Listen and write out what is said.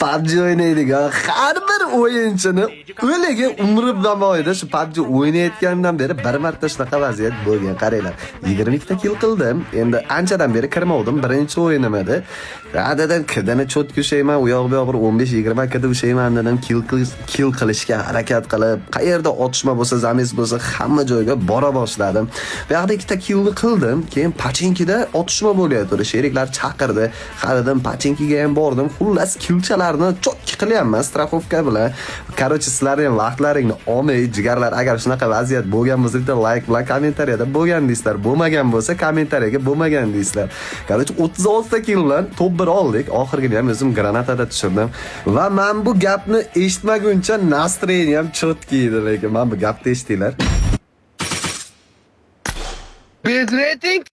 PUBG o'ynaydigan har bir o'yinchini o'ligi umri davomida shu PUBG o'ynayotgandan beri bir marta shunaqa vaziyat bo'lgan. Qaranglar, 22 ta kill qildim. Endi anchadan beri kirmovdim, birinchi o'yinim edi. Dedim, kidini cho't kushayman, u yoq bu yoq bir 15-20 kida ushayman dedim, kill qilishga harakat qilib, qayerda otishma bo'lsa, zamis bo'lsa, hamma joyga bora boshladim. Bu yoqda ikkita killni qildim, keyin pachinkida otishma bo'layotdi. Sheriklar chaqirdi. Qaradim, pachinkiga ham bordim. Xullas killchalarni cho'tki qilyapman strafovka bilan. Короче, sizlarning vaqtlaringni olmay, jigarlar, agar shunaqa vaziyat bo'lgan bo'lsa, like bilan kommentariyada bo'lgan deysizlar, bo'lmagan bo'lsa kommentariyaga bo'lmagan deysizlar. Короче, 36 ta kill bilan top 1 oldik. Oxirgini ham o'zim granatada tushirdim. Va men bu gapni eshitmaguncha настроением cho'tki edi, lekin men bu gapni eshitdinglar. Без рейтинг?